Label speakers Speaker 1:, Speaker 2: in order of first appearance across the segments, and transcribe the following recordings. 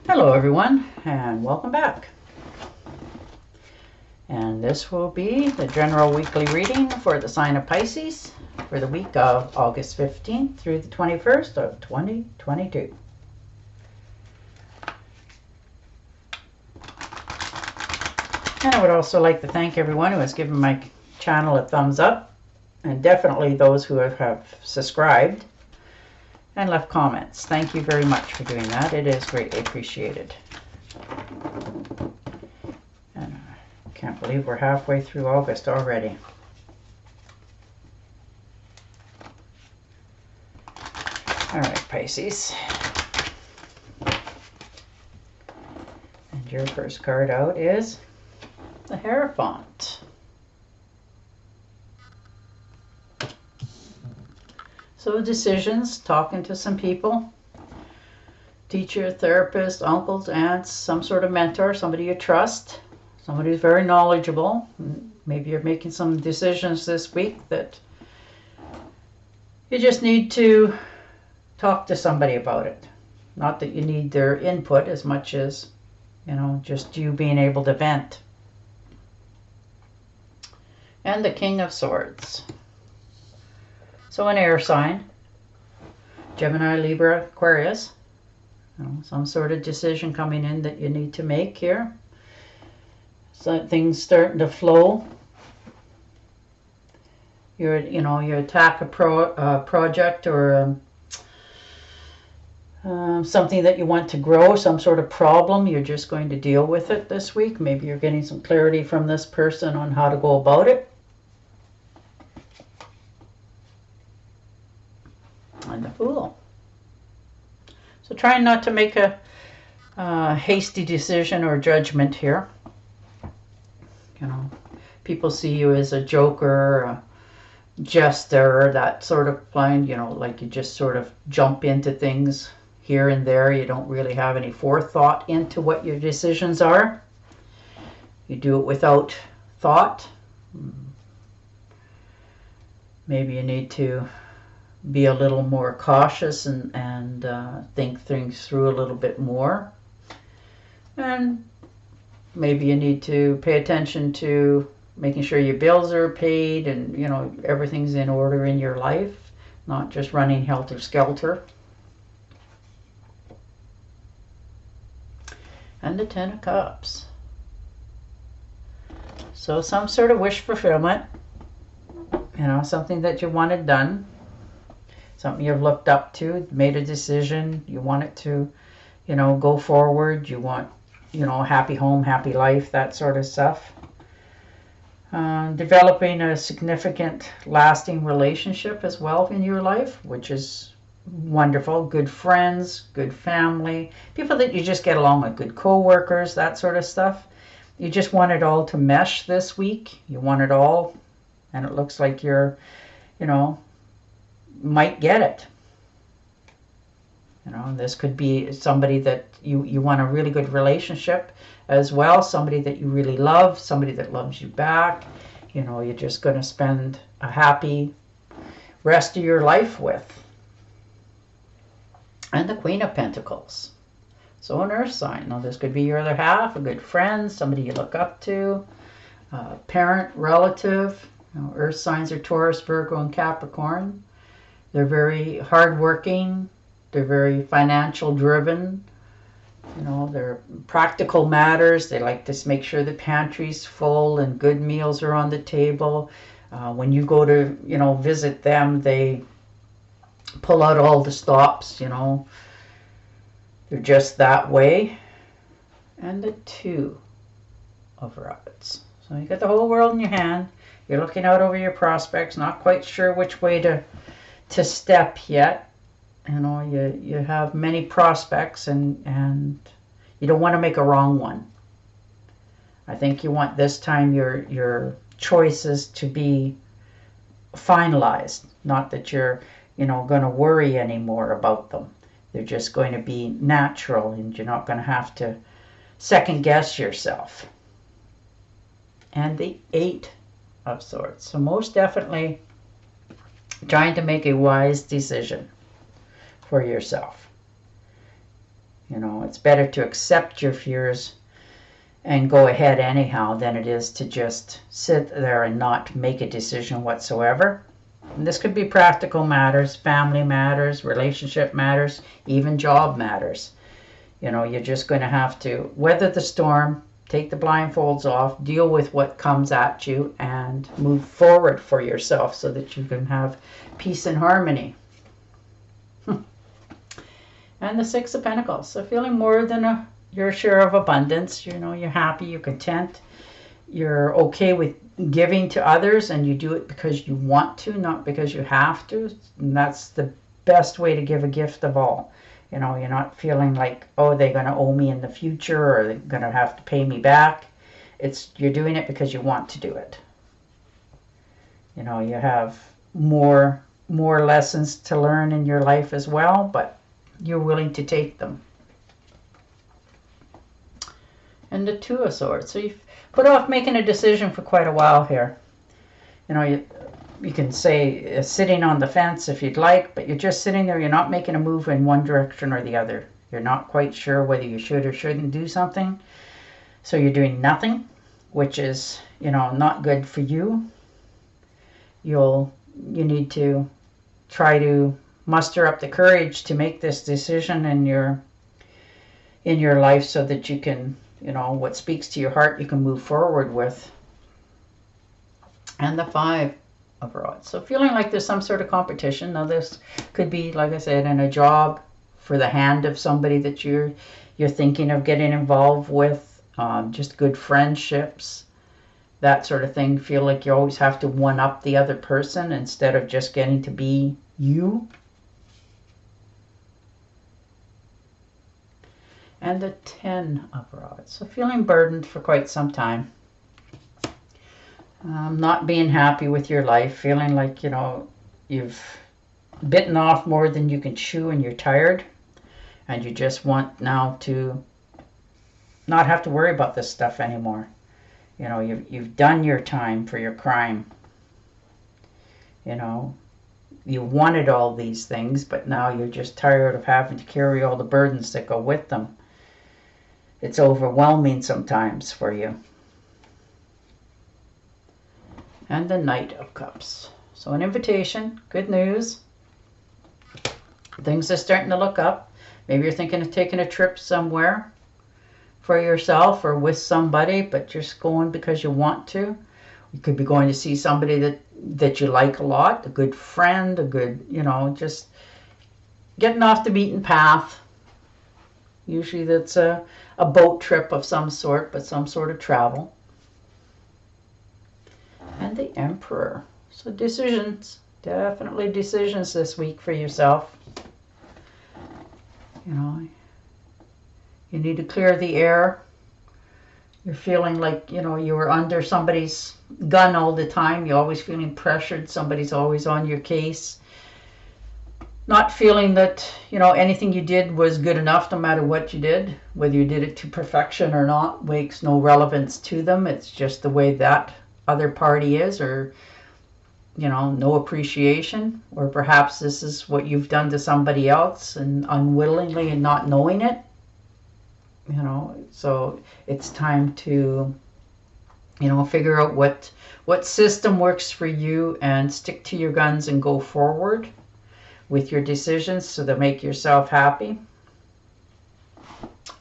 Speaker 1: Hello everyone, and welcome back. And this will be the general weekly reading for the sign of Pisces for the week of August 15th through the 21st of 2022. And I would also like to thank everyone who has given my channel a thumbs up, and definitely those who have subscribed and left comments. Thank you very much for doing that. It is greatly appreciated. And I can't believe we're halfway through August already. All right, Pisces. And your first card out is the Hierophant. So decisions, talking to some people, teacher, therapist, uncles, aunts, some sort of mentor, somebody you trust, somebody who's very knowledgeable. Maybe you're making some decisions this week that you just need to talk to somebody about it. Not that you need their input as much as, just you being able to vent. And the King of Swords. So an air sign, Gemini, Libra, Aquarius, some sort of decision coming in that you need to make here. So things starting to flow. You attack a project or something that you want to grow, some sort of problem. You're just going to deal with it this week. Maybe you're getting some clarity from this person on how to go about it. And the Fool. So trying not to make a hasty decision or judgment here. People see you as a joker, a jester, that sort of blind, like you just sort of jump into things here and there. You don't really have any forethought into what your decisions are. You do it without thought. Maybe you need to be a little more cautious and think things through a little bit more. And maybe you need to pay attention to making sure your bills are paid and, everything's in order in your life, not just running helter-skelter. And the Ten of Cups. So some sort of wish fulfillment, something that you wanted done. Something you've looked up to, made a decision, you want it to, go forward, you want, a happy home, happy life, that sort of stuff. Developing a significant, lasting relationship as well in your life, which is wonderful. Good friends, good family, people that you just get along with, good co-workers, that sort of stuff. You just want it all to mesh this week. You want it all, and it looks like you're, might get it. This could be somebody that you want a really good relationship as well, somebody that you really love, somebody that loves you back, you're just going to spend a happy rest of your life with. And the Queen of Pentacles. So an earth sign. Now this could be your other half, a good friend, somebody you look up to, a parent, relative. Earth signs are Taurus, Virgo, and Capricorn. They're very hardworking. They're very financial driven. They're practical matters. They like to make sure the pantry's full and good meals are on the table. When you go to, visit them, they pull out all the stops, They're just that way. And the Two of Rods. So you got the whole world in your hand. You're looking out over your prospects, not quite sure which way to step yet. You have many prospects and you don't want to make a wrong one. I think you want this time your choices to be finalized, not that you're going to worry anymore about them. They're just going to be natural and you're not going to have to second guess yourself. And the Eight of Swords. So most definitely trying to make a wise decision for yourself. You know, it's better to accept your fears and go ahead anyhow than it is to just sit there and not make a decision whatsoever. And this could be practical matters, family matters, relationship matters, even job matters. You know, you're just going to have to weather the storm, take the blindfolds off, deal with what comes at you, and move forward for yourself so that you can have peace and harmony. And the Six of Pentacles. So feeling more than your share of abundance. You know, you're happy, you're content, you're okay with giving to others, and you do it because you want to, not because you have to. And that's the best way to give a gift of all. You know, you're not feeling like, oh, they're going to owe me in the future, or they're going to have to pay me back. You're doing it because you want to do it. You know, you have more lessons to learn in your life as well, but you're willing to take them. And the Two of Swords. So you've put off making a decision for quite a while here. You know, you can say sitting on the fence if you'd like, but you're just sitting there. You're not making a move in one direction or the other. You're not quite sure whether you should or shouldn't do something. So you're doing nothing, which is, you know, not good for you. You need to try to muster up the courage to make this decision in your life so that you can, you know, what speaks to your heart you can move forward with. And the Five of Rods. So feeling like there's some sort of competition. Now this could be, like I said, in a job, for the hand of somebody that you're thinking of getting involved with, just good friendships, that sort of thing. Feel like you always have to one up the other person instead of just getting to be you. And the Ten of Rods. So feeling burdened for quite some time. Not being happy with your life. Feeling like, you know, you've bitten off more than you can chew and you're tired. And you just want now to not have to worry about this stuff anymore. You know, you've done your time for your crime. You know, you wanted all these things, but now you're just tired of having to carry all the burdens that go with them. It's overwhelming sometimes for you. And the Knight of Cups. So an invitation, good news. Things are starting to look up. Maybe you're thinking of taking a trip somewhere for yourself or with somebody, but you're just going because you want to. You could be going to see somebody that you like a lot, a good friend, a good, you know, just getting off the beaten path. Usually that's a boat trip of some sort, but some sort of travel. And the Emperor. So decisions, definitely decisions this week for yourself. You know, you need to clear the air. You're feeling like, you know, you were under somebody's gun all the time. You're always feeling pressured. Somebody's always on your case. Not feeling that, you know, anything you did was good enough no matter what you did. Whether you did it to perfection or not makes no relevance to them. It's just the way that other party is, or, you know, no appreciation. Or perhaps this is what you've done to somebody else and unwillingly and not knowing it. You know, so it's time to, you know, figure out what system works for you and stick to your guns and go forward with your decisions so that make yourself happy.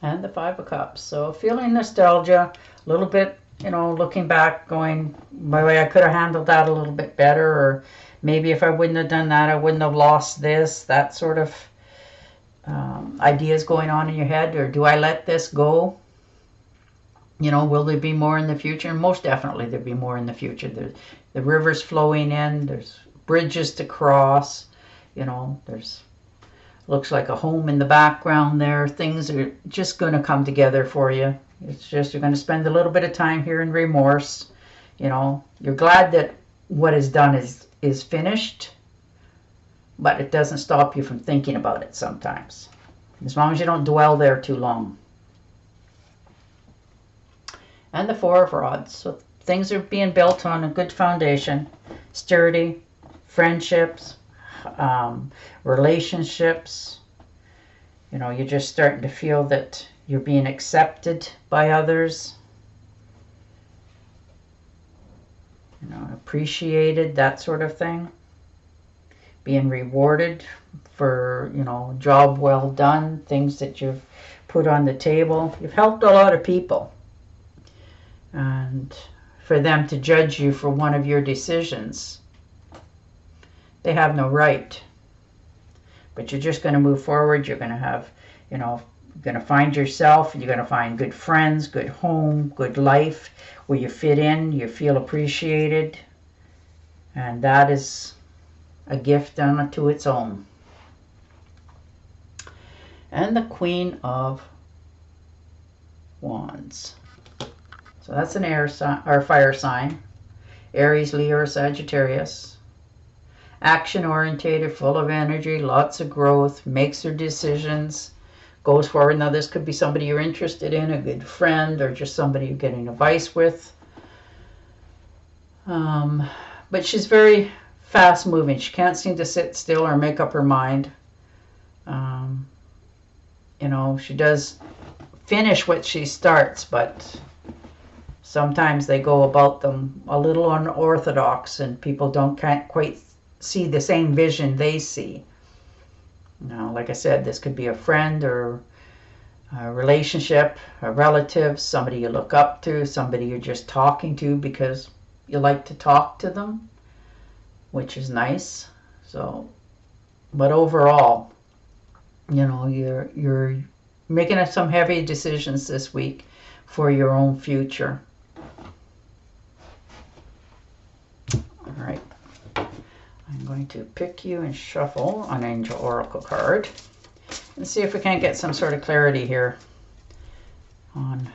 Speaker 1: And the Five of Cups. So feeling nostalgia, a little bit, you know, looking back, going, by the way, I could have handled that a little bit better, or maybe if I wouldn't have done that, I wouldn't have lost this, that sort of ideas going on in your head. Or do I let this go? You know, will there be more in the future? And most definitely there'll be more in the future. The river's flowing in, there's bridges to cross. You know, there's, looks like a home in the background there. Things are just going to come together for you. It's just you're going to spend a little bit of time here in remorse. You know, you're glad that what is done is finished, but it doesn't stop you from thinking about it sometimes, as long as you don't dwell there too long. And the Four of Rods. So things are being built on a good foundation, sturdy friendships, relationships, You know, you're just starting to feel that you're being accepted by others. You know, appreciated, that sort of thing. Being rewarded for, you know, job well done, things that you've put on the table. You've helped a lot of people. And for them to judge you for one of your decisions, they have no right. But you're just going to move forward. You're going to have, you know, you're going to find yourself. You're going to find good friends, good home, good life, where you fit in, you feel appreciated. And that is a gift unto its own. And the Queen of Wands. So that's an air sign or fire sign. Aries, Leo, or Sagittarius. Action orientated, full of energy, lots of growth, makes their decisions, goes forward. Now this could be somebody you're interested in, a good friend, or just somebody you're getting advice with. But she's very fast moving. She can't seem to sit still or make up her mind. You know, she does finish what she starts, but sometimes they go about them a little unorthodox and people can't quite see the same vision they see. Now, like I said, this could be a friend or a relationship, a relative, somebody you look up to, somebody you're just talking to because you like to talk to them, which is nice. So, but overall, you know, you're making some heavy decisions this week for your own future. All right. I'm going to pick you and shuffle an Angel Oracle card and see if we can't get some sort of clarity here on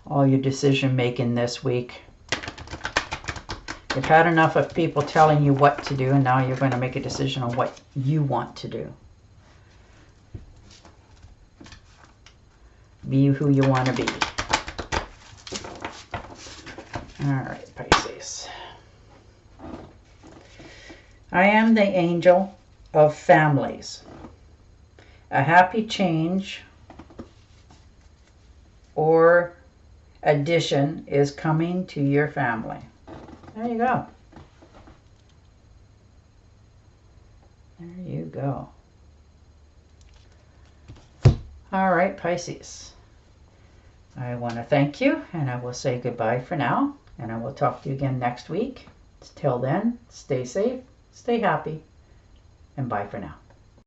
Speaker 1: all your decision making this week. You've had enough of people telling you what to do, and now you're going to make a decision on what you want to do. Be who you want to be. All right, Pisces. I am the angel of families. A happy change or addition is coming to your family. There you go. There you go. All right, Pisces. I want to thank you, and I will say goodbye for now, and I will talk to you again next week. Till then, stay safe, stay happy, and bye for now.